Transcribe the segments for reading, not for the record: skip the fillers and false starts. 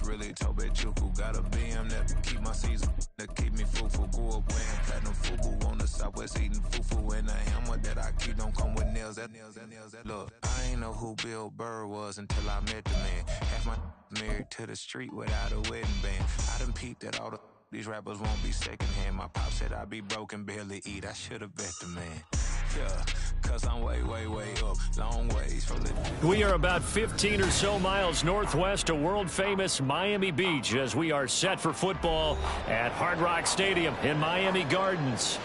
really told Chuku. Got a BM that keep my season, that keep me fufu. Grew up wearing platinum fubu on the southwest eating fufu. And the hammer that I keep don't come with nails. Look, I ain't know who Bill Burr was until I met the man. Half my married to the street without a wedding band. I done peeped at all these rappers won't be secondhand. My pop said I'd be broken, barely eat. I should've bet the man. Yeah, cause I'm way up, long ways from the... We are about 15 or so miles northwest of world-famous Miami Beach as we are set for football at Hard Rock Stadium in Miami Gardens.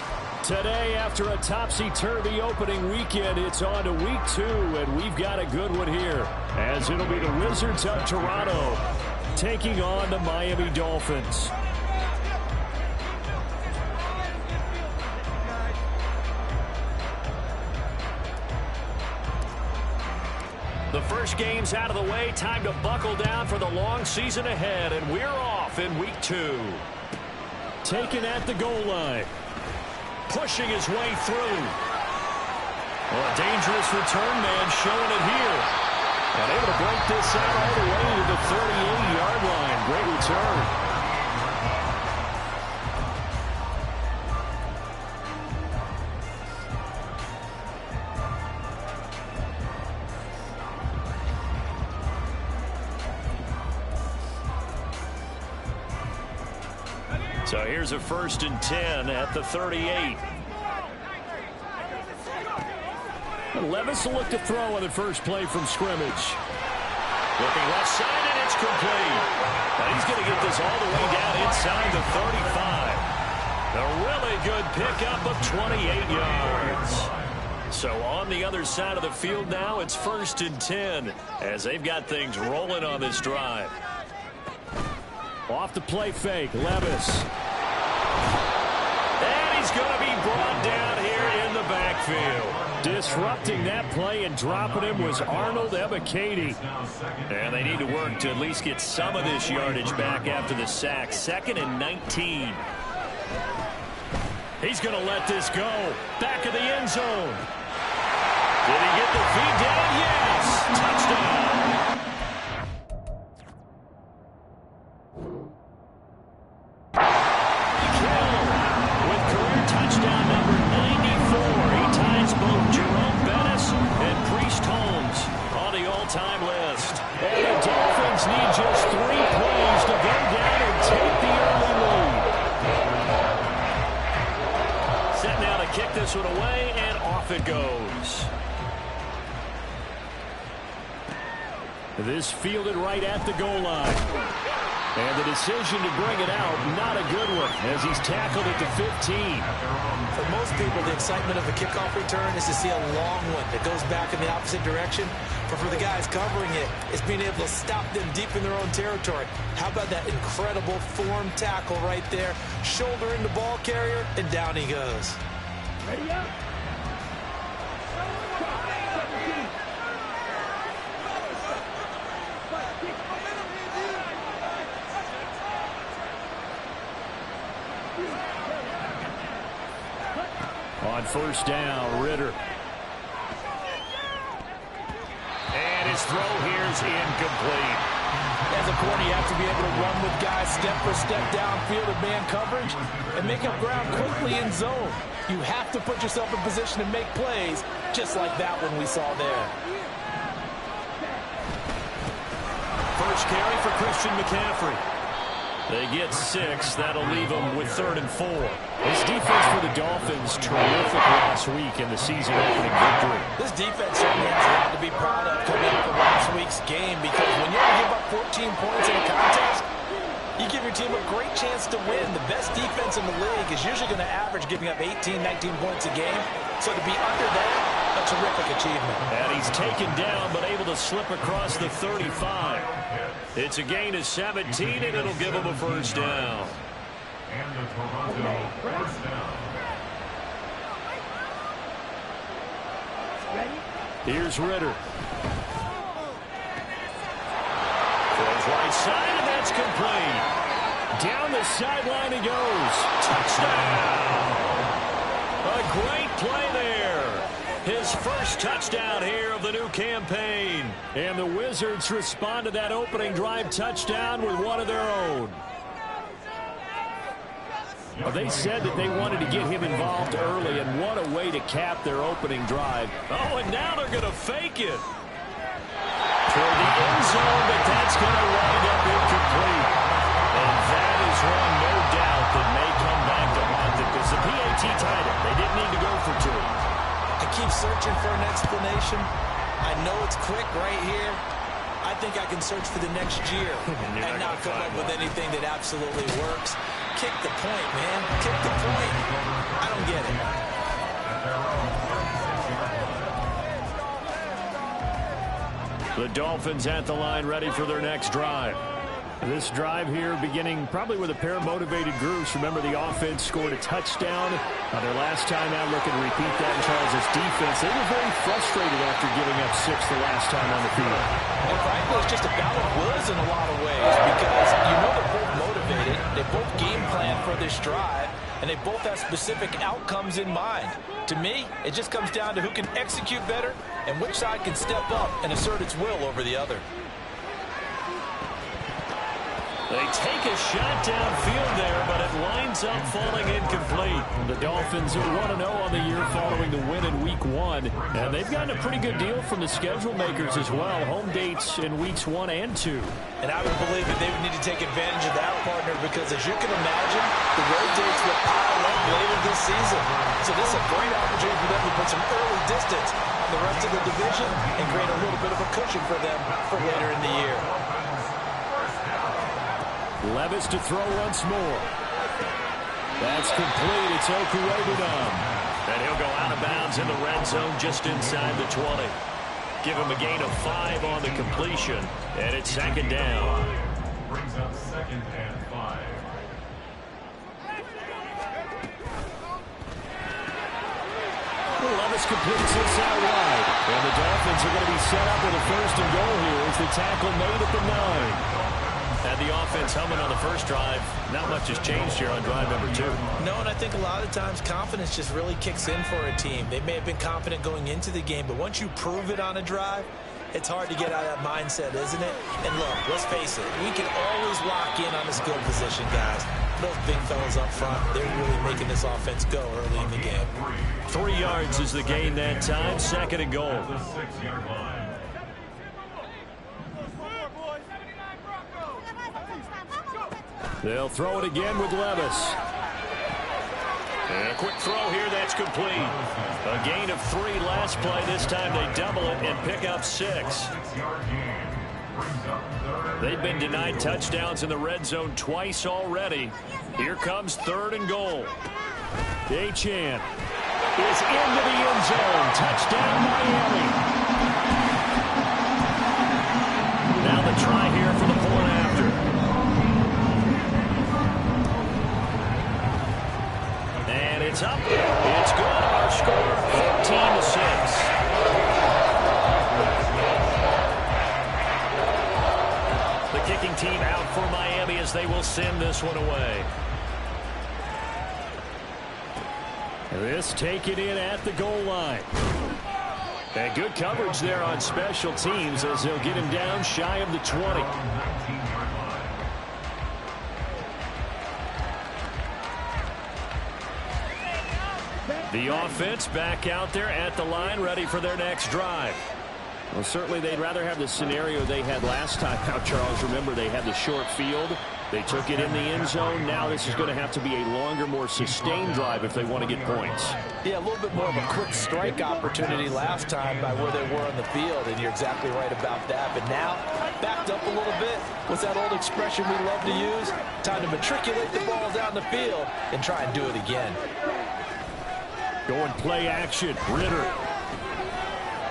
Today, after a topsy-turvy opening weekend, it's on to week 2, and we've got a good one here, as it'll be the Wizards of Toronto taking on the Miami Dolphins. The first game's out of the way. Time to buckle down for the long season ahead, and we're off in week 2. Taken at the goal line. Pushing his way through. Well, a dangerous return man showing it here. And able to break this out all the way to the 38-yard line. Great return. So here's a 1st and 10 at the 38. And Levis will look to throw on the first play from scrimmage. Looking left side, and it's complete. And he's going to get this all the way down inside the 35. A really good pickup of 28 yards. So on the other side of the field now, it's 1st and 10 as they've got things rolling on this drive. Off the play fake, Levis. And he's going to be brought down here in the backfield. Disrupting that play and dropping him was Arnold Ebiketie. And they need to work to at least get some of this yardage back after the sack. 2nd and 19. He's going to let this go. Back of the end zone. Did he get the feed down? Yes! Touchdown! Time list. And the Dolphins need just 3 plays to go down and take the early lead. Set now to kick this one away, and off it goes. This fielded right at the goal line. And the decision to bring it out, not a good one, as he's tackled at the 15. For most people, the excitement of a kickoff return is to see a long one that goes back in the opposite direction. But for the guys covering it, it's being able to stop them deep in their own territory. How about that incredible form tackle right there? Shoulder in the ball carrier, and down he goes. Ready up. On 1st down, Ritter. And his throw here is incomplete. As a corner, you have to be able to run with guys step for step downfield of man coverage and make up ground quickly in zone. You have to put yourself in position to make plays, just like that one we saw there. First carry for Christian McCaffrey. They get 6. That'll leave them with 3rd and 4. This defense for the Dolphins, terrific last week in the season-opening victory. This defense certainly has a lot to be proud of coming out of last week's game, because when you give up 14 points in a contest, you give your team a great chance to win. The best defense in the league is usually going to average giving up 18, 19 points a game. So to be under that, a terrific achievement. And he's taken down, but able to slip across the 35. It's a gain of 17, and it'll give him a 1st down. And the Toronto first down. Here's Ritter. Throws right side, and that's complete. Down the sideline he goes. Touchdown! A great play there. His first touchdown here of the new campaign. And the Wizards respond to that opening drive touchdown with one of their own. Well, they said that they wanted to get him involved early, and what a way to cap their opening drive. Oh, and now they're going to fake it. Toward the end zone, but that's going to wind up incomplete. And that is one, no doubt, that may come back to haunt them because the PAT tied it. They didn't need to go for two. I keep searching for an explanation. I know it's quick right here. I think I can search for the next year and not come up with anything that absolutely works. Kick the point, man. Kick the point. I don't get it. The Dolphins at the line, ready for their next drive. This drive here beginning probably with a pair of motivated groups. Remember, the offense scored a touchdown on their last time out. Looking to repeat that in Charles' defense. They were very frustrated after giving up 6 the last time on the field. And frankly, it's just a battle of wills in a lot of ways because you know they're both motivated. They both game plan for this drive, and they both have specific outcomes in mind. To me, it just comes down to who can execute better and which side can step up and assert its will over the other. They take a shot downfield there, but it winds up falling incomplete. The Dolphins are 1-0 on the year following the win in Week 1. And they've gotten a pretty good deal from the schedule makers as well. Home dates in Weeks 1 and 2. And I would believe that they would need to take advantage of that, partner, because as you can imagine, the road dates will pile up later this season. So this is a great opportunity for them to put some early distance on the rest of the division and create a little bit of a cushion for them for later in the year. Levis to throw once more. That's complete. It's Okuwebunam. And he'll go out of bounds in the red zone just inside the 20. Give him a gain of 5 on the completion. And it's second down. Brings up 2nd and 5. Levis completes this out wide. And the Dolphins are going to be set up with a 1st and goal here as the tackle made at the 9. Had the offense humming on the first drive. Not much has changed here on drive number 2. No, and I think a lot of times confidence just really kicks in for a team. They may have been confident going into the game, but once you prove it on a drive, it's hard to get out of that mindset, isn't it? And look, let's face it, we can always lock in on the skill position, guys. Those big fellas up front, they're really making this offense go early in the game. 3 yards is the gain that time. 2nd and goal. The 6-yard line. They'll throw it again with Levis. And a quick throw here, that's complete. A gain of 3 last play. This time they double it and pick up 6. They've been denied touchdowns in the red zone twice already. Here comes 3rd and goal. Achane is into the end zone. Touchdown, Miami. Now the try here for the point after. And it's up. It's good. Our score, 14-6. The kicking team out for Miami as they will send this one away. This taken in at the goal line. And good coverage there on special teams as they'll get him down shy of the 20. The offense back out there at the line, ready for their next drive. Well, certainly they'd rather have the scenario they had last time out, Charles. Remember, they had the short field. They took it in the end zone. Now this is going to have to be a longer, more sustained drive if they want to get points. Yeah, a little bit more of a quick strike opportunity last time by where they were on the field, and you're exactly right about that. But now, backed up a little bit. What's that old expression we love to use? Time to matriculate the ball down the field and try and do it again. Going play action. Ritter.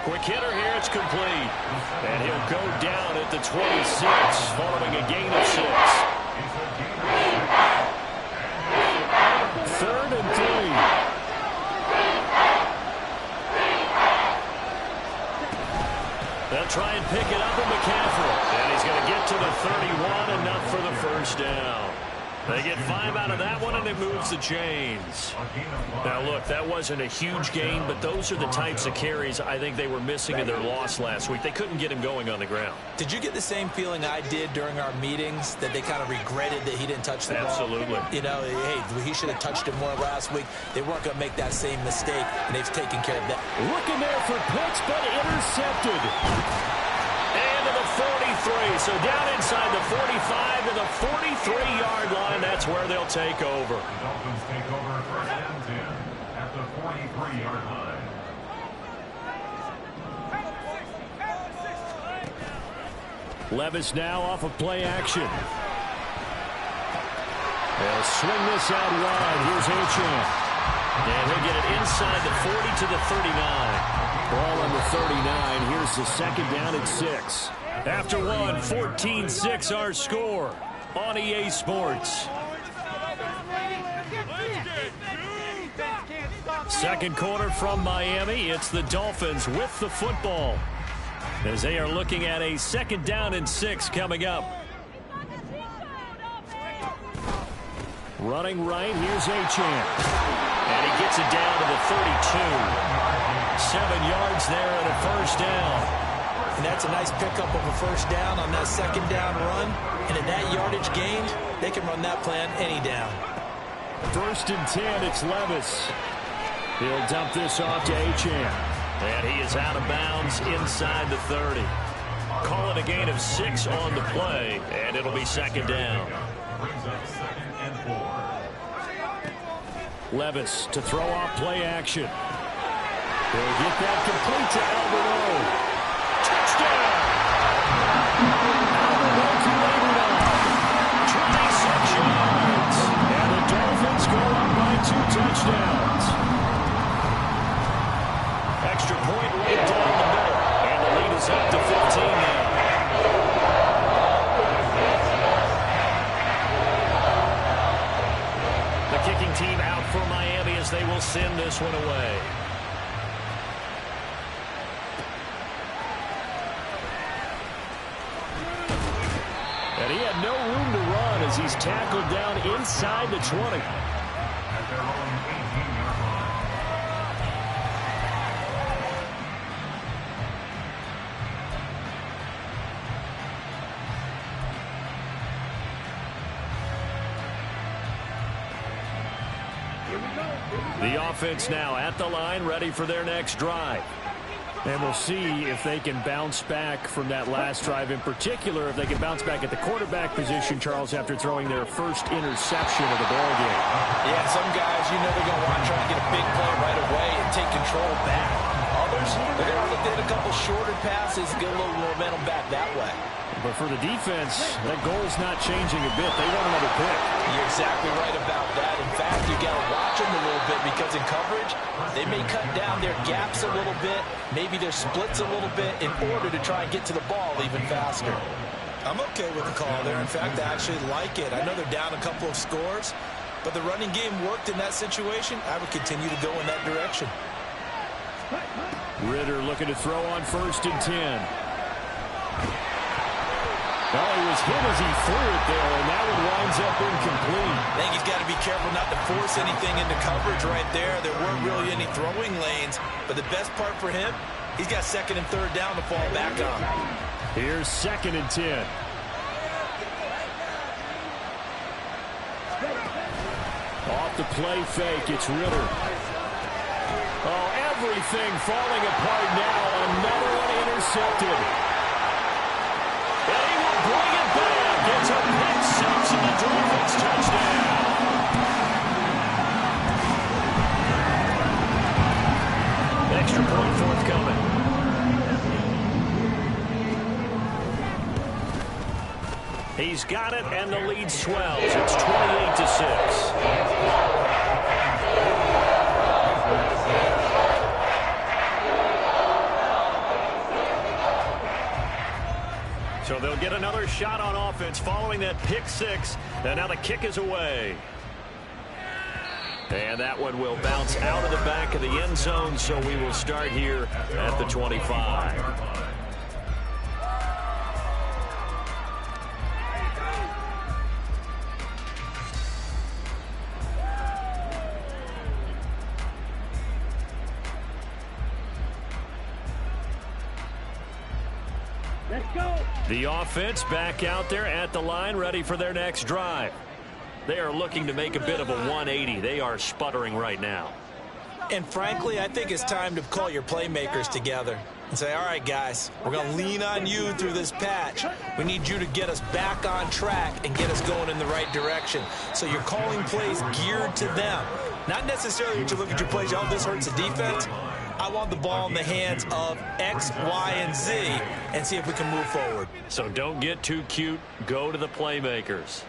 Quick hitter here. It's complete. And he'll go down at the 26 following a gain of 6. 3rd and 3. They'll try and pick it up with McCaffrey. And he's going to get to the 31, enough for the 1st down. They get 5 out of that one, and it moves the chains. Now, look, that wasn't a huge gain, but those are the types of carries I think they were missing in their loss last week. They couldn't get him going on the ground. Did you get the same feeling I did during our meetings, that they kind of regretted that he didn't touch the ball? Absolutely. You know, hey, he should have touched it more last week. They weren't going to make that same mistake, and they've taken care of that. Looking there for Pitts, but intercepted. And to the 43. So down inside the 45 to the 43-yard line. That's where they'll take over. The Dolphins take over first and 10 at the 43-yard line. Levis now off of play action. They'll swing this out wide. Here's Achane. And he'll get it inside the 40 to the 39. Ball on the 39. Here's the second down at 6. After one, 14-6 our score on EA Sports. Second quarter from Miami. It's the Dolphins with the football, as they are looking at a second down and 6 coming up. Running right, here's Achane. And he gets it down to the 32. 7 yards there and a first down. And that's a nice pickup of a first down on that second down run. And at that yardage gained, they can run that plan any down. First and 10, it's Levis. He'll dump this off to Achane. And he is out of bounds inside the 30. Call it a gain of 6 on the play, and it'll be second down. Brings up second and 4. Levis to throw off play action. He'll get that complete to Alberto. Touchdown! Alberto to Alberto. 26 yards. And the Dolphins go up by 2 touchdowns. Extra point right down the middle. And the lead is up to 15 now. The kicking team out for Miami as they will send this one away. And he had no room to run as he's tackled down inside the 20. At their own 18-yard line. The offense now at the line, ready for their next drive. And we'll see if they can bounce back from that last drive. In particular, if they can bounce back at the quarterback position, Charles, after throwing their first interception of the ballgame. Yeah, some guys, you know they're going to want to try and get a big play right away and take control back. Others, they're going to look at a couple shorter passes, get a little momentum back that way. But for the defense, that goal's not changing a bit. They want another pick. You're exactly right about that. In fact, you got to watch them a little bit because in coverage, they may cut down their gaps a little bit, maybe their splits a little bit in order to try and get to the ball even faster. I'm okay with the call there. In fact, I actually like it. I know they're down a couple of scores, but the running game worked in that situation. I would continue to go in that direction. Ritter looking to throw on first and 10. Well, he was hit as he threw it there, and that one winds up incomplete. I think he's got to be careful not to force anything into coverage right there. There weren't really any throwing lanes, but the best part for him, he's got second and third down to fall back on. Here's second and 10. Off the play fake, it's Ritter. Oh, everything falling apart now. Another one intercepted. And he will bring it back. It's a pick six and the Dolphins touchdown. Extra point forthcoming. He's got it, and the lead swells. It's 28-6. So they'll get another shot on offense following that pick six. And now the kick is away. And that one will bounce out of the back of the end zone, so we will start here at the 25. The offense back out there at the line, ready for their next drive. They are looking to make a bit of a 180. They are sputtering right now. And frankly, I think it's time to call your playmakers together and say, all right, guys, we're going to lean on you through this patch. We need you to get us back on track and get us going in the right direction. So you're calling plays geared to them. Not necessarily to look at your plays, oh, this hurts the defense. I want the ball in the hands of X, Y, and Z and see if we can move forward. So don't get too cute. Go to the playmakers.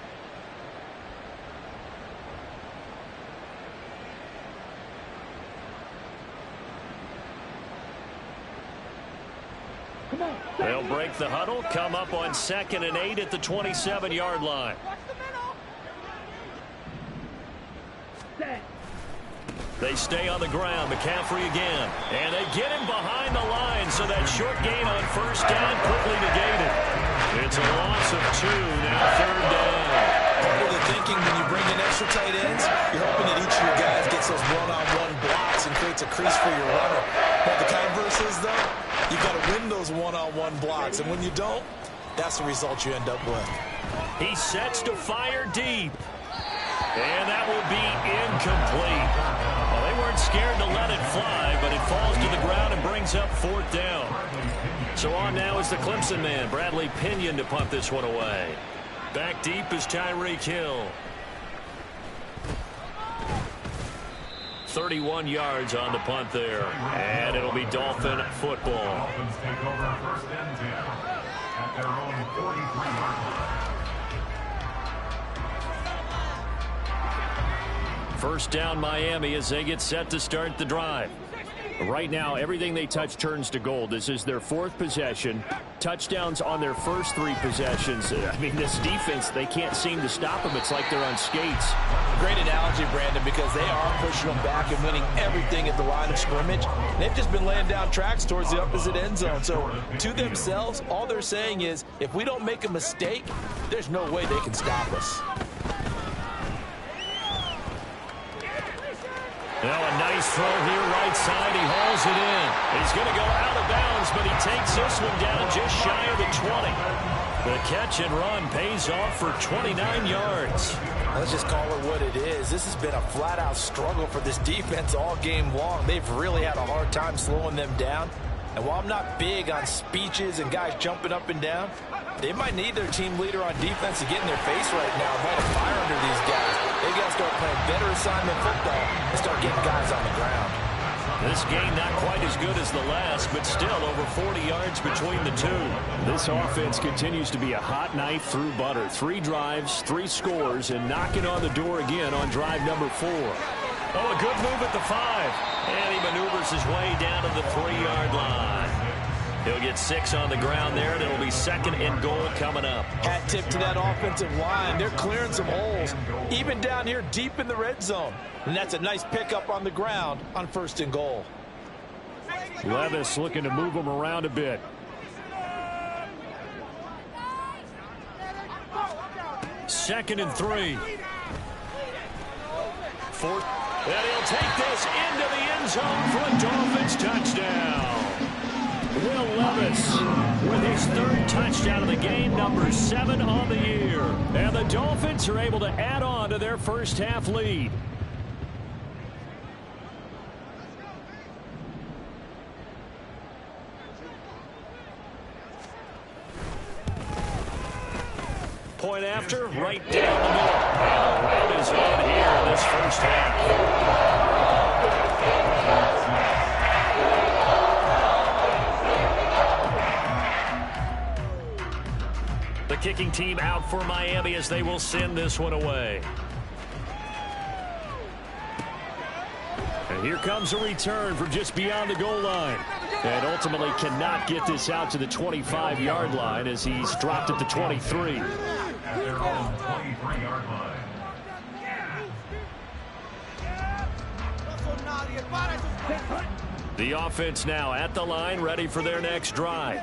They'll break the huddle, come up on 2nd and 8 at the 27-yard line. They stay on the ground. McCaffrey again. And they get him behind the line, so that short gain on 1st down quickly negated. It's a loss of 2, now 3rd down. Part of the thinking when you bring in extra tight ends, you're hoping that each of your guys gets those one-on-one blocks and creates a crease for your runner. But the converse is, though, you've got to win those one-on-one blocks. And when you don't, that's the result you end up with. He sets to fire deep. And that will be incomplete. Well, they weren't scared to let it fly, but it falls to the ground and brings up 4th down. So on now is the Clemson man, Bradley Pinion, to punt this one away. Back deep is Tyreek Hill. 31 yards on the punt there. And it'll be Dolphin football. Dolphins take over 1st and 10 at their own 43-yard line. 1st down Miami as they get set to start the drive. Right now, everything they touch turns to gold. This is their 4th possession. Touchdowns on their first 3 possessions. I mean, this defense, they can't seem to stop them. It's like they're on skates. Great analogy, Brandon, because they are pushing them back and winning everything at the line of scrimmage. They've just been laying down tracks towards the opposite end zone. So to themselves, all they're saying is, if we don't make a mistake, there's no way they can stop us. Now a nice throw here right side. He hauls it in. He's going to go out of bounds, but he takes this one down just shy of the 20. The catch and run pays off for 29 yards. Let's just call it what it is. This has been a flat-out struggle for this defense all game long. They've really had a hard time slowing them down. And while I'm not big on speeches and guys jumping up and down, they might need their team leader on defense to get in their face right now and light a fire under these guys. They've got to start playing better assignment football and start getting guys on the ground. This game not quite as good as the last, but still over 40 yards between the two. This offense continues to be a hot knife through butter. 3 drives, 3 scores, and knocking on the door again on drive number 4. Oh, a good move at the 5. And he maneuvers his way down to the 3-yard line. He'll get 6 on the ground there, and it'll be 2nd and goal coming up. Hat tip to that offensive line. They're clearing some holes, even down here deep in the red zone. And that's a nice pickup on the ground on 1st and goal. Levis looking to move him around a bit. Second and 3. 4th. And he'll take this into the end zone for a Dolphins touchdown. Will Levis with his 3rd touchdown of the game, number 7 on the year. And the Dolphins are able to add on to their first half lead. Point after, right down the middle. And the round is on here in this first half. The kicking team out for Miami as they will send this one away. And here comes a return from just beyond the goal line. And ultimately cannot get this out to the 25-yard line as he's dropped at the 23. At their own 23-yard line. The offense now at the line, ready for their next drive.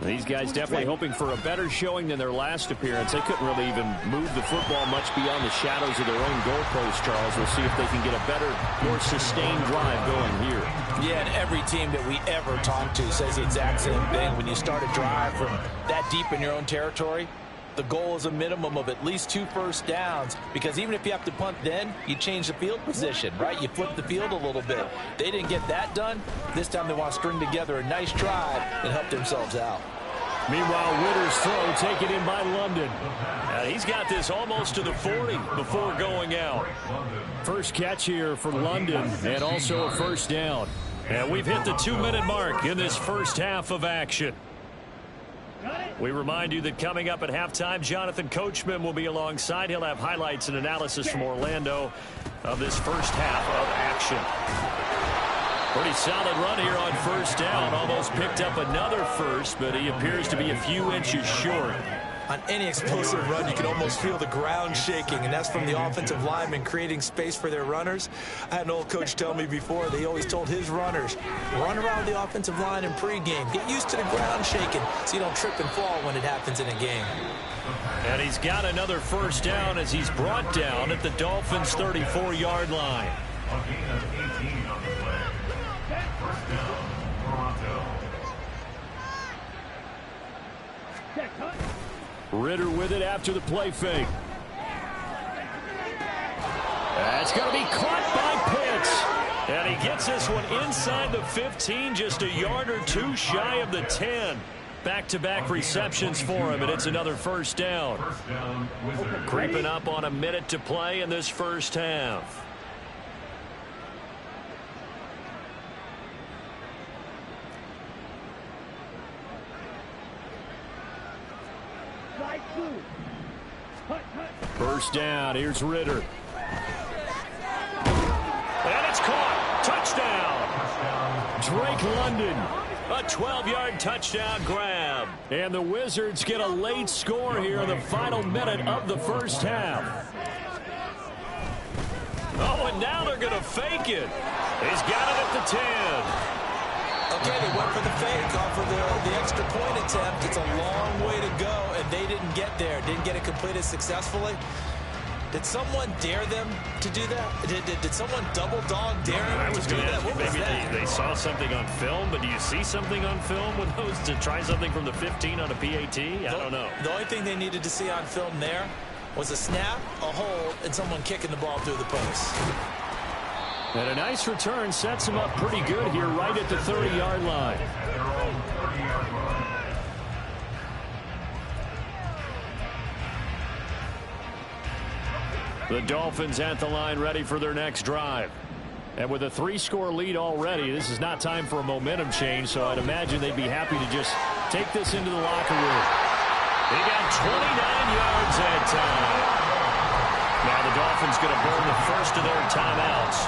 These guys definitely hoping for a better showing than their last appearance. They couldn't really even move the football much beyond the shadows of their own goalpost, Charles. We'll see if they can get a better, more sustained drive going here. Yeah, and every team that we ever talk to says the exact same thing. When you start a drive from that deep in your own territory, the goal is a minimum of at least 2 first downs, because even if you have to punt then, you change the field position, right? You flip the field a little bit. They didn't get that done. This time they want to string together a nice drive and help themselves out. Meanwhile, Ritter's throw taken in by London. He's got this almost to the 40 before going out. First catch here for London, and also a first down. And we've hit the 2-minute mark in this first half of action. We remind you that coming up at halftime, Jonathan Coachman will be alongside. He'll have highlights and analysis from Orlando of this first half of action. Pretty solid run here on first down. Almost picked up another first, but he appears to be a few inches short. On any explosive run, you can almost feel the ground shaking, and that's from the offensive linemen creating space for their runners. I had an old coach tell me before, they always told his runners, run around the offensive line in pregame. Get used to the ground shaking so you don't trip and fall when it happens in a game. And he's got another first down as he's brought down at the Dolphins' 34-yard line. A gain of 18 on the play. First down, Toronto. Ritter with it after the play fake. That's going to be caught by Pitts. And he gets this one inside the 15, just a yard or two shy of the 10. Back-to-back receptions for him, and it's another first down. Creeping up on a minute to play in this first half. First down, here's Ritter. And it's caught. Touchdown. Drake London. A 12-yard touchdown grab. And the Wizards get a late score here in the final minute of the first half. Oh, and now they're going to fake it. He's got it at the 10. Okay, they went for the fake off of the extra point attempt. It's a long way to go, and they didn't get there. Didn't get it completed successfully. Did someone dare them to do that? Did someone double dog dare them to do that? What was that? They saw something on film, but do you see something on film with those to try something from the 15 on a PAT? I don't know. The only thing they needed to see on film there was a snap, a hold, and someone kicking the ball through the post. And a nice return sets him up pretty good here right at the 30-yard line. The Dolphins at the line ready for their next drive. And with a 3-score lead already, this is not time for a momentum change, so I'd imagine they'd be happy to just take this into the locker room. They got 29 yards that time. Now the Dolphins going to burn the first of their timeouts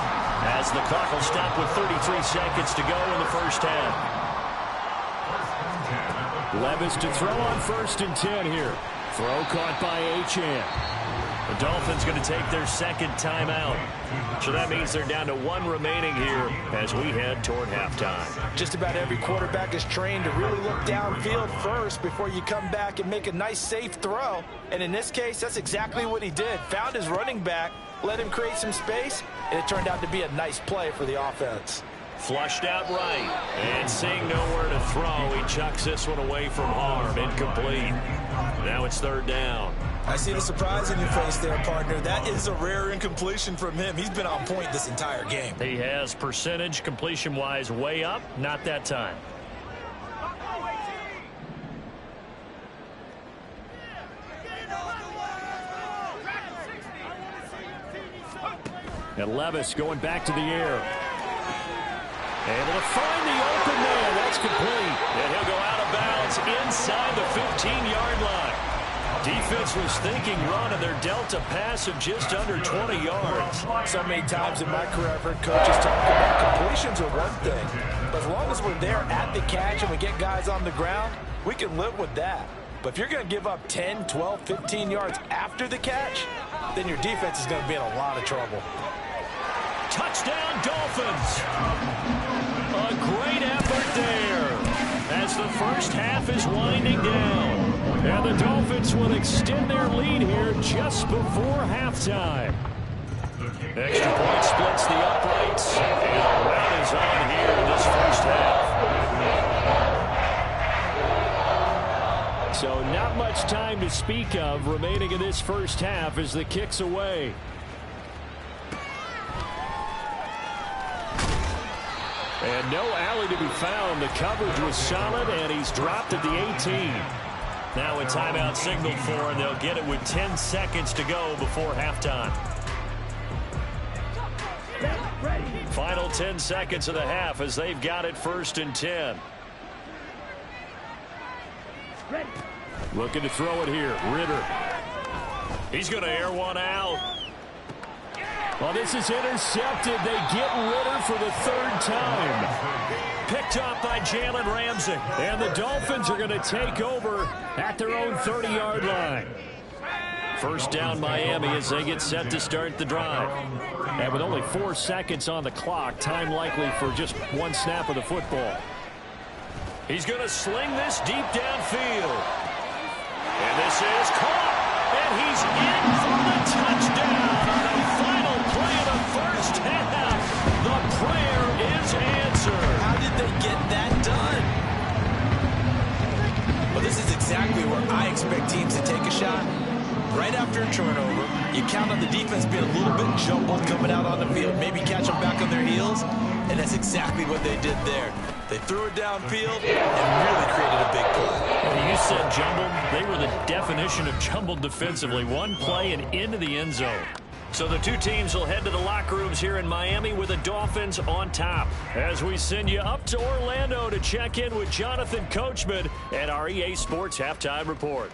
as the clock will stop with 33 seconds to go in the first half. Levis to throw on 1st and 10 here. Throw caught by Achane. The Dolphins going to take their second timeout. So that means they're down to 1 remaining here as we head toward halftime. Just about every quarterback is trained to really look downfield first before you come back and make a nice, safe throw. And in this case, that's exactly what he did. Found his running back, let him create some space, and it turned out to be a nice play for the offense. Flushed out right, and seeing nowhere to throw, he chucks this one away from harm. Incomplete. Now it's 3rd down. I see the surprise in your face there, partner. That is a rare incompletion from him. He's been on point this entire game. He has percentage completion-wise way up. Not that time. And Levis going back to the air. Able to find the open man. That's complete. And he'll go out of bounds inside the 15-yard line. Defense was thinking run, and they're dealt a pass of just under 20 yards. So many times in my career, I've heard coaches talk about completions are one thing. But as long as we're there at the catch and we get guys on the ground, we can live with that. But if you're going to give up 10, 12, 15 yards after the catch, then your defense is going to be in a lot of trouble. Touchdown, Dolphins. as the first half is winding down. And the Dolphins will extend their lead here just before halftime. Extra point splits the uprights, and a rout is on here in this first half. So not much time to speak of remaining in this first half as the kick's away. And no alley to be found. The coverage was solid, and he's dropped at the 18. Now a timeout signaled for, and they'll get it with 10 seconds to go before halftime. Final 10 seconds of the half as they've got it 1st and 10. Looking to throw it here. Ritter. He's going to air one out. Well, this is intercepted. They get Ritter for the 3rd time. Picked off by Jalen Ramsey. And the Dolphins are going to take over at their own 30-yard line. First down Miami as they get set to start the drive. And with only 4 seconds on the clock, time likely for just one snap of the football. He's going to sling this deep downfield. And this is caught. And he's in for the touchdown on the final play of the first half. The prayer is answered. How did they get that done? Well, this is exactly where I expect teams to take a shot. Right after a turnover, you count on the defense being a little bit jumbled coming out on the field. Maybe catch them back on their heels, and that's exactly what they did there. They threw it downfield and really created a big play. Well, you said jumbled. They were the definition of jumbled defensively. One play and into the end zone. So the two teams will head to the locker rooms here in Miami with the Dolphins on top. As we send you up to Orlando to check in with Jonathan Coachman and our EA Sports Halftime Report.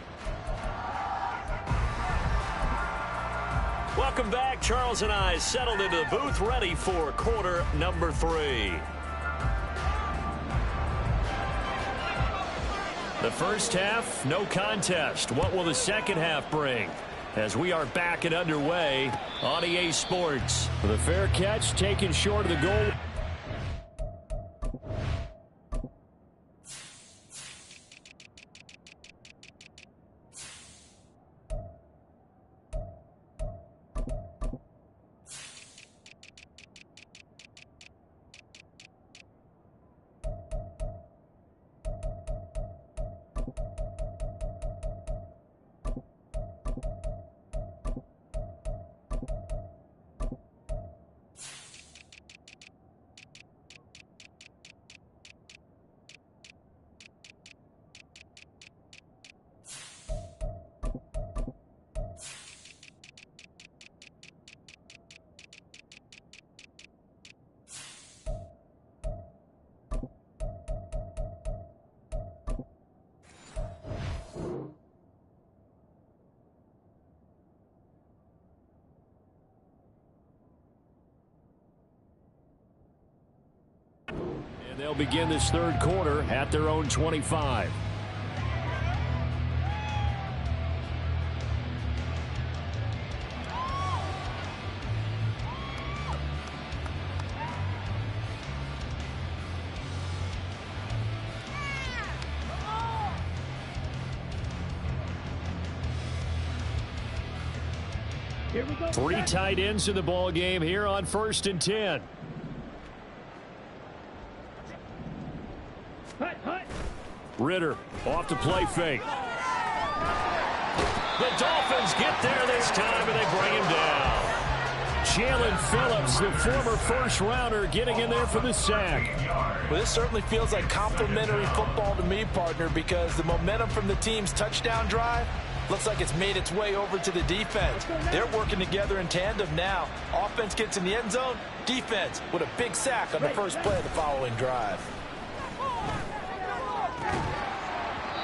Welcome back. Charles and I settled into the booth ready for quarter number 3. The first half, no contest. What will the second half bring? As we are back and underway on EA Sports. The fair catch taken short of the goal. And they'll begin this third quarter at their own 25. Here we go. 3 tight ends in the ball game here on 1st and 10. Ritter off to play fake. The Dolphins get there this time, and they bring him down. Jalen Phillips, the former first-rounder, getting in there for the sack. Well, this certainly feels like complimentary football to me, partner, because the momentum from the team's touchdown drive looks like it's made its way over to the defense. They're working together in tandem now. Offense gets in the end zone. Defense with a big sack on the first play of the following drive.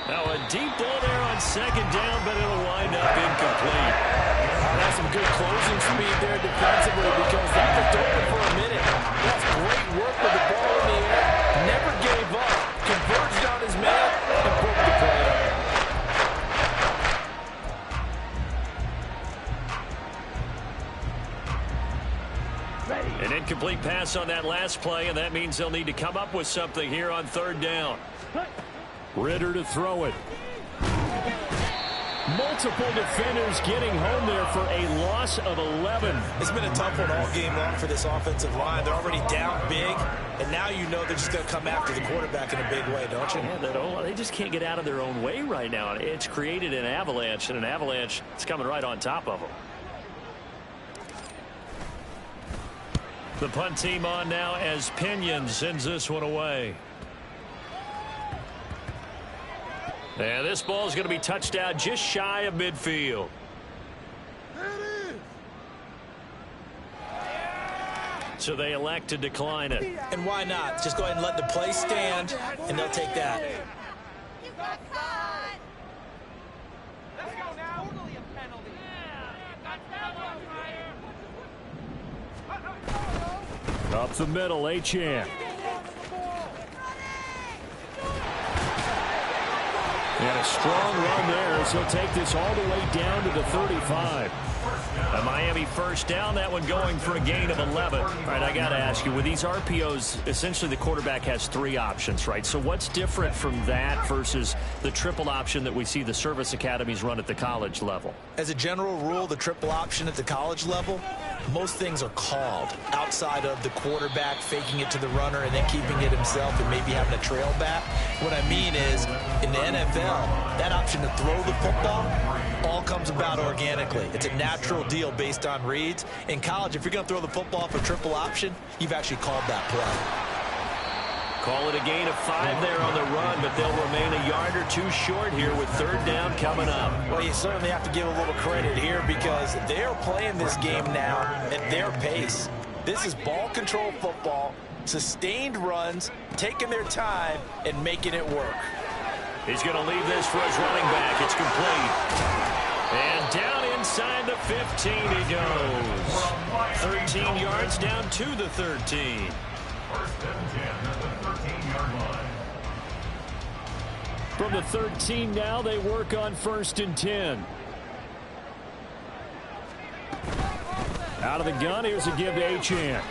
Now a deep ball there on second down, but it'll wind up incomplete. That's some good closing speed there defensively because that was open for a minute. That's great work with the ball in the air. Never gave up. Converged on his man and broke the play up. An incomplete pass on that last play, and that means they'll need to come up with something here on third down. Ritter to throw it. Multiple defenders getting home there for a loss of 11. It's been a tough one all game long for this offensive line. They're already down big, and now you know they're just going to come after the quarterback in a big way, don't you? Yeah, they just can't get out of their own way right now. It's created an avalanche, and an avalanche is coming right on top of them. The punt team on now as Pinion sends this one away. And this ball is going to be touched out just shy of midfield. So they elect to decline it. And why not? Just go ahead and let the play stand, and they'll take that. Let's go now. Totally a penalty. Up the middle, Achane. And a strong run there as he'll take this all the way down to the 35. A Miami first down, that one going for a gain of 11. All right, I got to ask you, with these RPOs, essentially the quarterback has 3 options, right? So what's different from that versus the triple option that we see the service academies run at the college level? As a general rule, the triple option at the college level, most things are called outside of the quarterback faking it to the runner and then keeping it himself and maybe having a trail back. What I mean is, in the NFL, that option to throw the football all comes about organically. It's a natural deal based on reads. In college, if you're going to throw the football for triple option, you've actually called that play. Call it a gain of 5 there on the run, but they'll remain a yard or 2 short here with 3rd down coming up. Well, you certainly have to give a little credit here because they're playing this game now at their pace. This is ball control football, sustained runs, taking their time, and making it work. He's going to leave this for his running back. It's complete. And down inside the 15 he goes. 13 yards down to the 13. First and 10 at the 13-yard line. From the 13 now, they work on 1st and 10. Out of the gun, here's a give to Achane.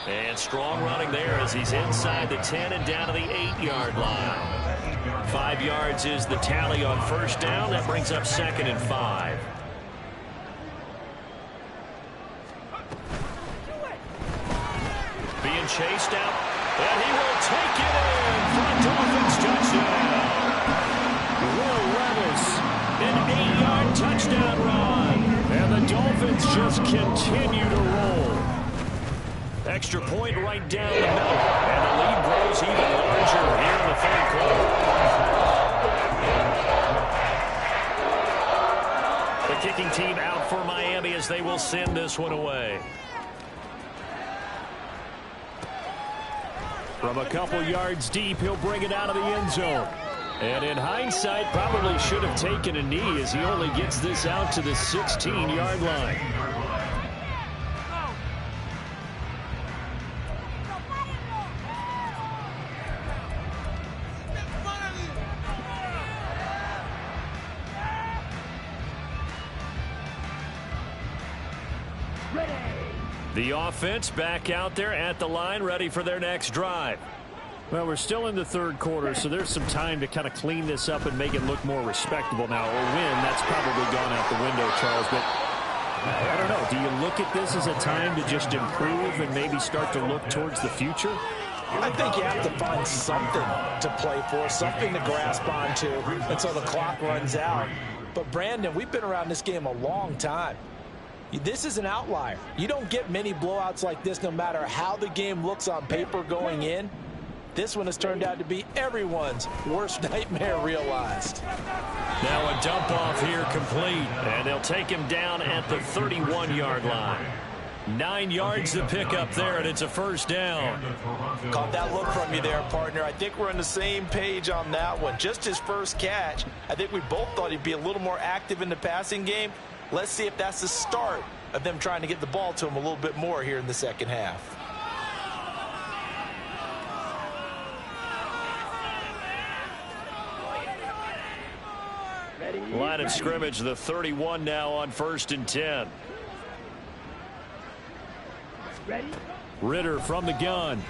And strong running there as he's inside the 10 and down to the 8-yard line. 5 yards is the tally on 1st down. That brings up 2nd and 5. Being chased out, and he will take it in for a Dolphins touchdown. Will Levis, an 8-yard touchdown run. And the Dolphins just continue to roll. Extra point right down the middle. And the lead grows even larger here in the 3rd quarter. The kicking team out for Miami as they will send this one away. From a couple yards deep, he'll bring it out of the end zone. And in hindsight, probably should have taken a knee as he only gets this out to the 16-yard line. The offense back out there at the line, ready for their next drive. Well, we're still in the 3rd quarter, so there's some time to kind of clean this up and make it look more respectable now. Or win, that's probably gone out the window, Charles. But I don't know. Do you look at this as a time to just improve and maybe start to look towards the future? I think you have to find something to play for, something to grasp onto until the clock runs out. But, Brandon, we've been around this game a long time. This is an outlier. You don't get many blowouts like this no matter how the game looks on paper going in. This one has turned out to be everyone's worst nightmare realized. Now a dump off here complete, and they'll take him down at the 31-yard line. 9 yards to pick up there, and it's a 1st down. Caught that look from you there, partner. I think we're on the same page on that one. Just his first catch. I think we both thought he'd be a little more active in the passing game. Let's see if that's the start of them trying to get the ball to him a little bit more here in the 2nd half. Line of scrimmage, the 31 now on 1st and 10. Ritter from the gun.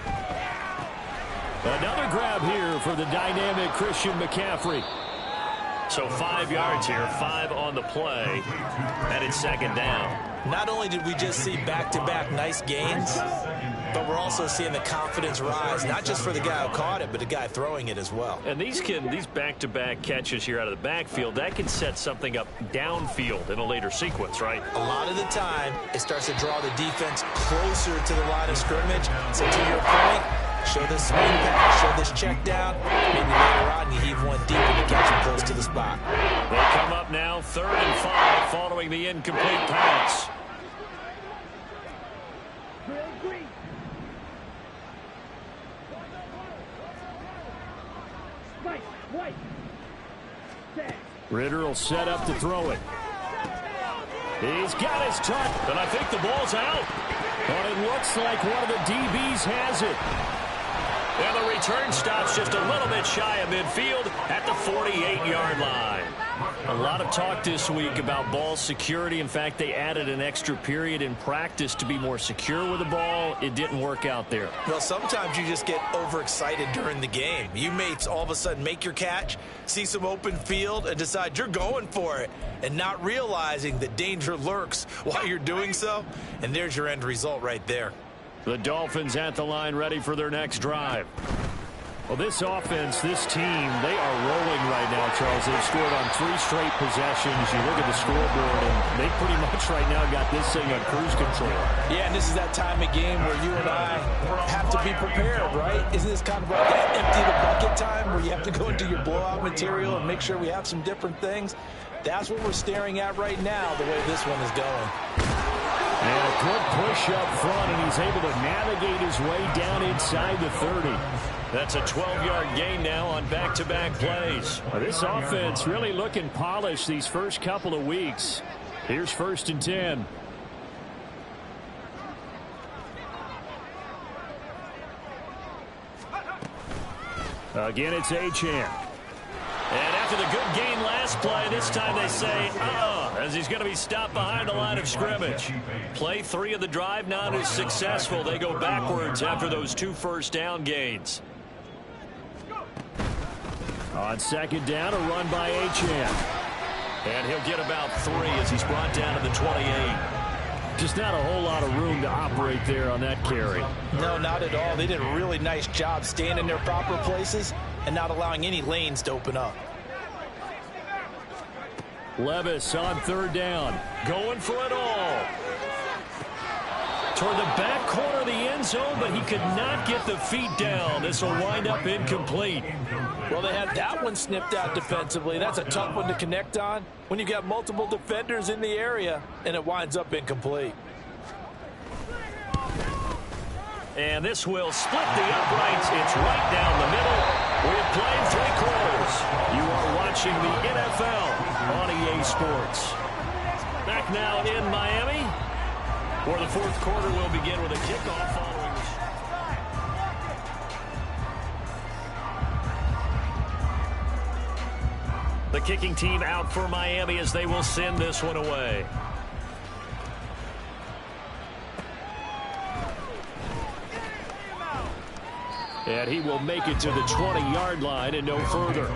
Another grab here for the dynamic Christian McCaffrey. So 5 yards here, 5 on the play, and it's second down. Not only did we just see back-to-back nice gains, but we're also seeing the confidence rise, not just for the guy who caught it, but the guy throwing it as well. And these back-to-back catches here out of the backfield, that can set something up downfield in a later sequence, right? A lot of the time, it starts to draw the defense closer to the line of scrimmage. So to your point, show this swing pass, show this check down. Maybe later on you heave one deep and you catch him close to the spot. They come up now 3rd and 5 following the incomplete pass. Ritter will set up to throw it. He's got his touch, and I think the ball's out. But it looks like one of the DBs has it. And the return stops just a little bit shy of midfield at the 48-yard line. A lot of talk this week about ball security. In fact, they added an extra period in practice to be more secure with the ball. It didn't work out there. Well, sometimes you just get overexcited during the game. You may all of a sudden make your catch, see some open field, and decide you're going for it, and not realizing that danger lurks while you're doing so. And there's your end result right there. The Dolphins at the line ready for their next drive. Well, this offense, this team, they are rolling right now, Charles. They've scored on 3 straight possessions. You look at the scoreboard, and they pretty much right now got this thing on cruise control. Yeah, and this is that time of game where you and I have to be prepared, right? Isn't this kind of like that empty the bucket time where you have to go into your blowout material and make sure we have some different things? That's what we're staring at right now, the way this one is going. And a good push up front, and he's able to navigate his way down inside the 30. That's a 12-yard gain now on back-to-back plays. Well, this offense really looking polished these first couple of weeks. Here's 1st and 10. Again, it's Achane. And after the good gain last play, this time they say, as he's going to be stopped behind the line of scrimmage. Play 3 of the drive not as successful. They go backwards after those 2 first down gains. On 2nd down, a run by Achane. And he'll get about 3 as he's brought down to the 28. Just not a whole lot of room to operate there on that carry. No, not at all. They did a really nice job staying in their proper places and not allowing any lanes to open up. Levis on 3rd down, going for it all. Toward the back corner of the end zone, but he could not get the feet down. This will wind up incomplete. Well, they had that one snipped out defensively. That's a tough one to connect on when you got multiple defenders in the area, and it winds up incomplete. And this will split the uprights. It's right down the middle. We've played 3 quarters. You are watching the NFL on EA Sports. Back now in Miami, where the 4th quarter will begin with a kickoff following the kicking team out for Miami as they will send this one away. And he will make it to the 20-yard line and no further.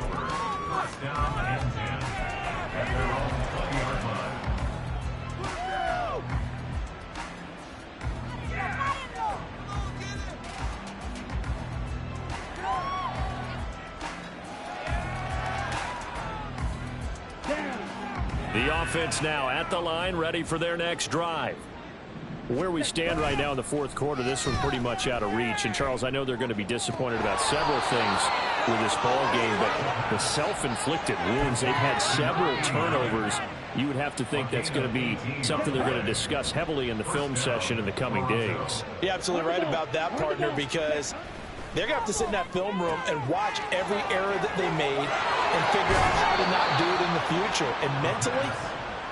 The offense now at the line, ready for their next drive. Where we stand right now in the 4th quarter, this one pretty much out of reach. And, Charles, I know they're going to be disappointed about several things with this ball game, but the self-inflicted wounds, they've had several turnovers. You would have to think that's going to be something they're going to discuss heavily in the film session in the coming days. You're absolutely right about that, partner, because they're going to have to sit in that film room and watch every error that they made and figure out how to not do it in the future. And mentally,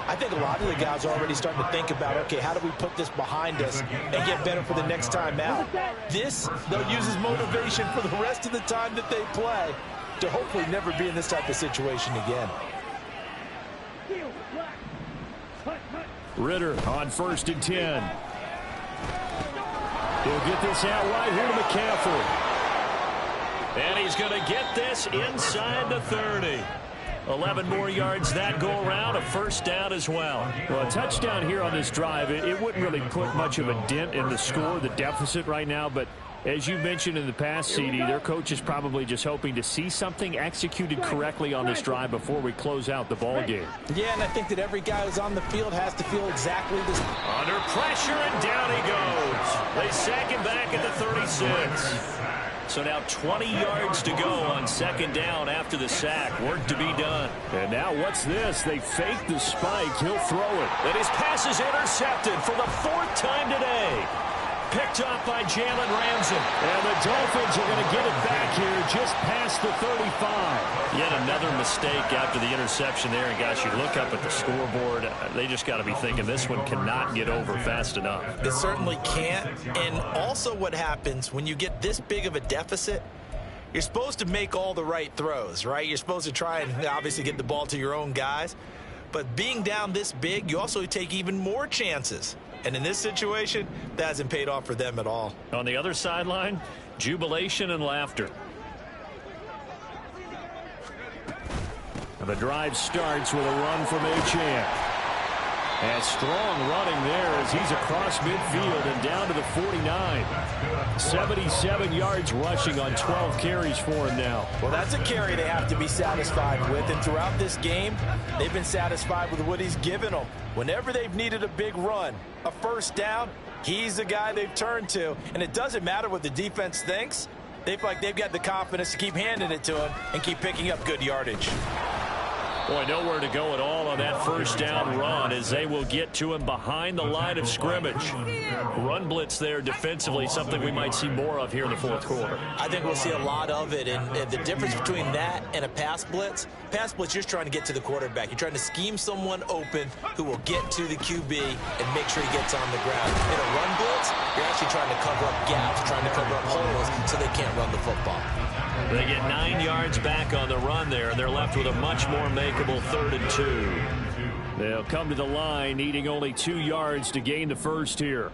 I think a lot of the guys are already starting to think about, okay, how do we put this behind us and get better for the next time out? This, they'll use as motivation for the rest of the time that they play to hopefully never be in this type of situation again. Ritter on 1st and 10. He'll get this out right here to McCaffrey. And he's going to get this inside the 30. 11 more yards that go around, a first down as well. Well, a touchdown here on this drive, it wouldn't really put much of a dent in the score, the deficit right now, but as you mentioned in the past, CD, their coach is probably just hoping to see something executed correctly on this drive before we close out the ball game. Yeah, and I think that every guy who's on the field has to feel exactly this. Under pressure, and down he goes. They sack him back at the 36. So now 20 yards to go on second down after the sack. Work to be done. And now what's this? They fake the spike. He'll throw it. And his pass is intercepted for the 4th time today. Picked off by Jalen Ramsey. And the Dolphins are going to get it back here just past the 35. Yet another mistake after the interception there. And, gosh, you look up at the scoreboard. They just got to be thinking this one cannot get over fast enough. It certainly can't. And also what happens when you get this big of a deficit, you're supposed to make all the right throws, right? You're supposed to try and obviously get the ball to your own guys. But being down this big, you also take even more chances. And in this situation, that hasn't paid off for them at all. On the other sideline, jubilation and laughter. And the drive starts with a run from Achane. And strong running there as he's across midfield and down to the 49. 77 yards rushing on 12 carries for him now. Well, that's a carry they have to be satisfied with. And throughout this game, they've been satisfied with what he's given them. Whenever they've needed a big run, a first down, he's the guy they've turned to. And it doesn't matter what the defense thinks. They feel like they've got the confidence to keep handing it to him and keep picking up good yardage. Boy, nowhere to go at all on that first down run as they will get to him behind the line of scrimmage. Run blitz there defensively, something we might see more of here in the 4th quarter. I think we'll see a lot of it, and the difference between that and a pass blitz, you're just trying to get to the quarterback. You're trying to scheme someone open who will get to the QB and make sure he gets on the ground. In a run blitz, you're actually trying to cover up gaps, trying to cover up holes so they can't run the football. They get 9 yards back on the run there, and they're left with a much more makeable 3rd and 2. They'll come to the line, needing only 2 yards to gain the first here.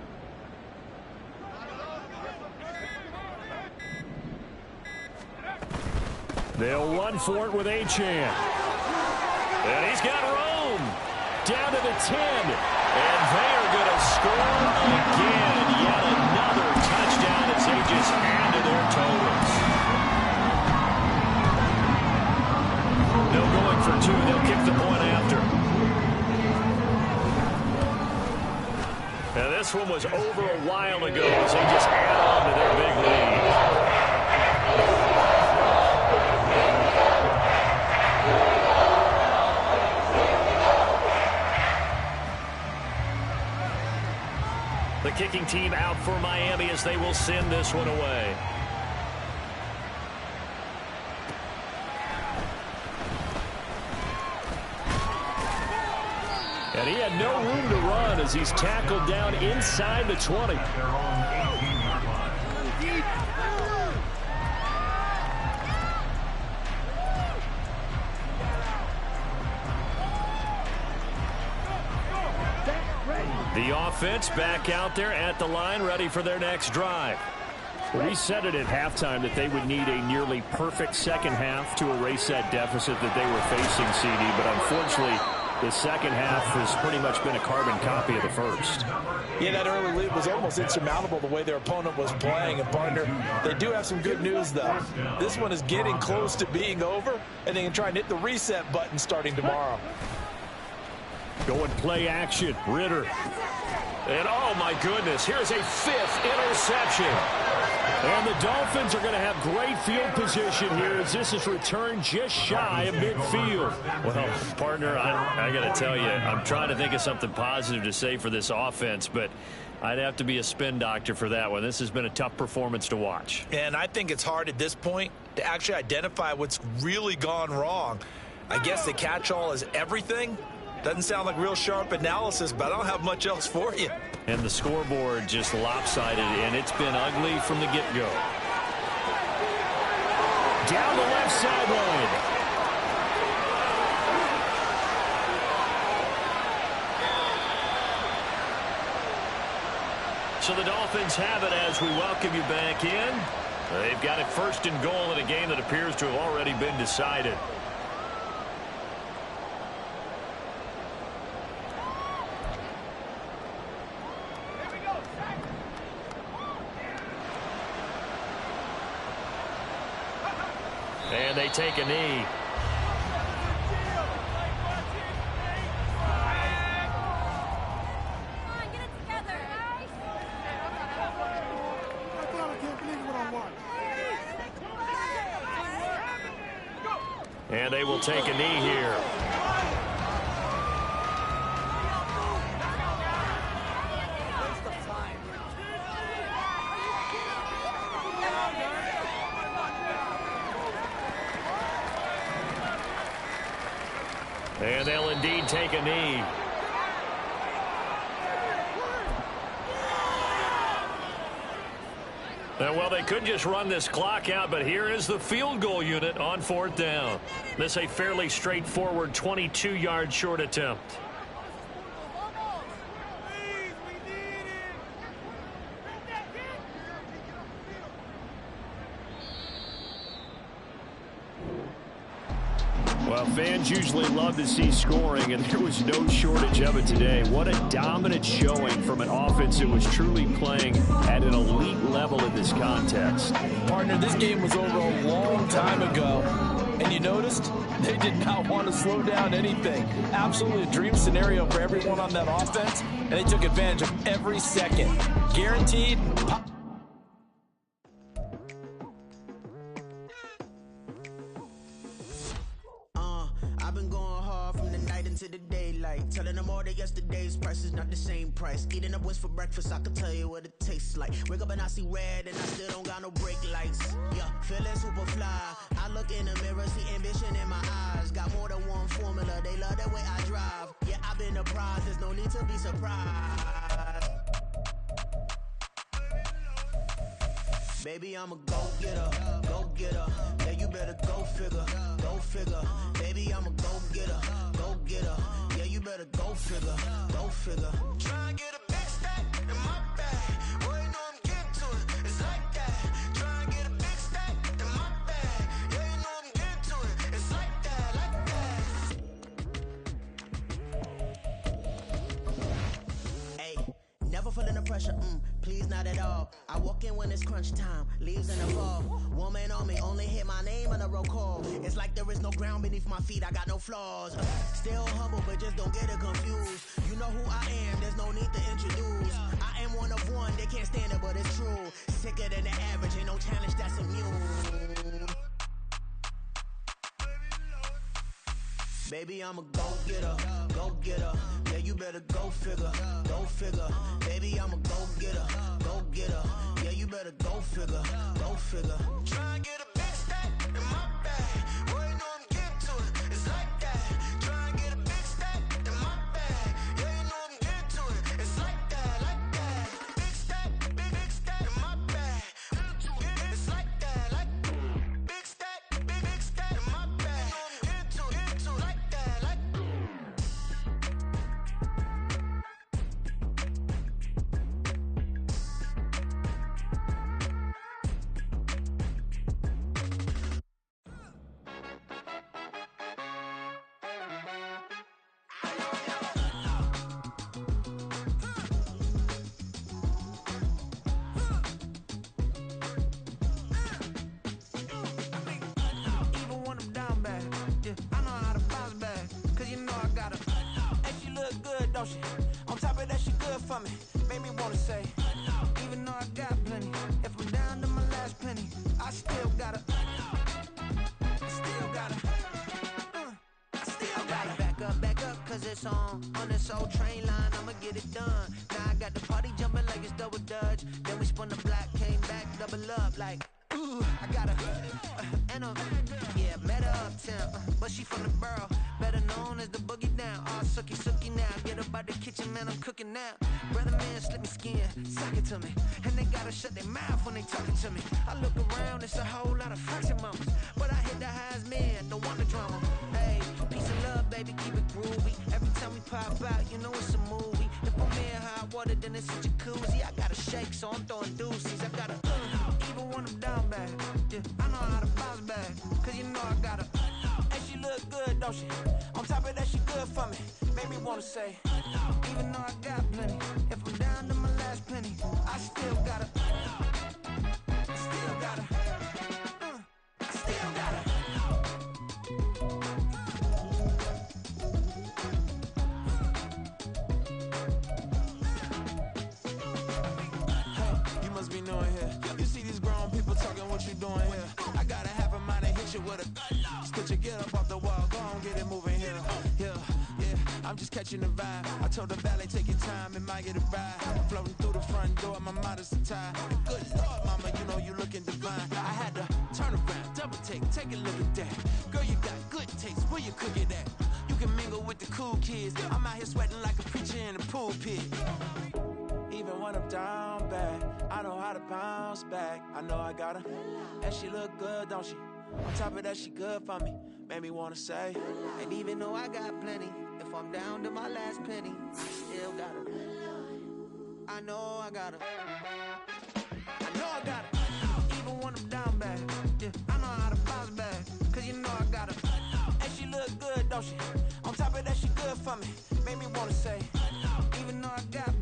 They'll run for it with Achane. And he's got room. Down to the 10. And they are going to score again. Yet another touchdown as they just add to their totals. No going for 2. They'll kick the point after. Now this one was over a while ago as they just add on to their big lead. The kicking team out for Miami as they will send this one away. And he had no room to run as he's tackled down inside the 20. The offense back out there at the line, ready for their next drive. We said it at halftime that they would need a nearly perfect second half to erase that deficit that they were facing, CD, but unfortunately, the second half has pretty much been a carbon copy of the first. Yeah, that early lead was almost insurmountable the way their opponent was playing. And, partner, they do have some good news, though. This one is getting close to being over, and they can try and hit the reset button starting tomorrow. Going play action. Ritter. And, oh, my goodness, here's a 5th interception. And the Dolphins are going to have great field position here as this is returned just shy of midfield. Well, partner, I got to tell you, I'm trying to think of something positive to say for this offense, but I'd have to be a spin doctor for that one. This has been a tough performance to watch. And I think it's hard at this point to actually identify what's really gone wrong. I guess the catch-all is everything. Doesn't sound like real sharp analysis, but I don't have much else for you. And the scoreboard just lopsided, and it's been ugly from the get-go. Down the left sideline. So the Dolphins have it as we welcome you back in. They've got it first and goal in a game that appears to have already been decided. And they take a knee. And they will take a knee here. And they'll indeed take a knee. Well, they could just run this clock out, but here is the field goal unit on 4th down. This a fairly straightforward 22-yard short attempt. Well, fans usually love to see scoring, and there was no shortage of it today. What a dominant showing from an offense that was truly playing at an elite level in this context. Partner, this game was over a long time ago, and you noticed they did not want to slow down anything. Absolutely a dream scenario for everyone on that offense, and they took advantage of every second. Guaranteed. Telling them all that yesterday's price is not the same price. Eating up what's for breakfast, I can tell you what it tastes like. Wake up and I see red and I still don't got no brake lights. Yeah, feeling super fly. I look in the mirror, see ambition in my eyes. Got more than one formula, they love the way I drive. Yeah, I've been a prize, there's no need to be surprised. Baby, I'm a go-getter, go-getter. Yeah, you better go figure, go figure. Baby, I'm a go-getter, go-getter. Yeah, you better go figure, go figure. Try and get a big stack in my bag. Boy, you know I'm getting to it, it's like that. Try and get a big stack in my bag. Yeah, you know I'm getting to it, it's like that, like that. Hey, never feeling the pressure, please not at all. I walk in when it's crunch time, leaves in the fall. Woman on me, only hit my name on a roll call. It's like there is no ground beneath my feet, I got no flaws. Still humble, but just don't get it confused. You know who I am, there's no need to introduce. I am one of one, they can't stand it, but it's true. Sicker than the average, ain't no challenge that's immune. Baby, I'm a go-getter, go-getter. Yeah, you better go figure, go figure. Baby, I'm a go-getter, go-getter. Yeah, you better go figure, go figure. Try and get a big stack in my bag. Boy, you know I'm getting to it, it's like that. Try and get a big stack in my bag. Yeah, you know I'm getting to it, it's like that, like that. Big stack in my bag. It's like that, like big stack in my bag. You know I'm getting to it, like that, like. On top of that, she good for me. Made me wanna say, even though I got plenty, if I'm down to my last penny, I still gotta. Back up, cause it's on this old train line, I'ma get it done. Now I got the party jumping like it's double dutch. Then we spun the block, came back, double up like, ooh, I got yeah, met her uptown, but she from the borough, better known as the boogie down. All sucky now, get up out the kitchen, man, I'm cooking now. Brother man, slip me skin, suck it to me, and they gotta shut their mouth when they talking to me. I look around, it's a whole lot of flexing mamas, but I hit the highs, man, don't want the drama. Hey, peace and love, baby, keep it groovy. Every time we pop out, you know it's a movie. If I'm in hot water, then it's a jacuzzi. I gotta shake, so I'm throwing deuces. I gotta even when I'm down bad. Yeah, I know how to bounce back, cause you know I got her. And she look good, don't she? On top of that, she good for me. Made me wanna say, even though I got plenty, if I'm down to my last penny, I still got her. Still got her. I still got her. Hey, you must be knowing here. You see these grown people talking, what you doing here? I gotta have a mind to hit you with a stitch you, get up off the wall, go on, get it moving here. Yeah, I'm just catching the vibe. I told the valet, take your time, it might get a ride. Floating through the front door, my modest attire. Good Lord, mama, you know you looking divine. I had to turn around, double take a look at that. Girl, you got good taste, where you cook it at? You can mingle with the cool kids. I'm out here sweating like a preacher in the pulpit. Even when I'm down bad, I know how to bounce back. I know I got her, and she look good, don't she? On top of that, she good for me. Made me wanna say, and even though I got plenty, if I'm down to my last penny, I still got her. I know I got her. I know I got her. Even when I'm down bad, yeah, I know how to bounce back, cause you know I got her. And she look good, don't she? On top of that, she good for me. Made me wanna say, even though I got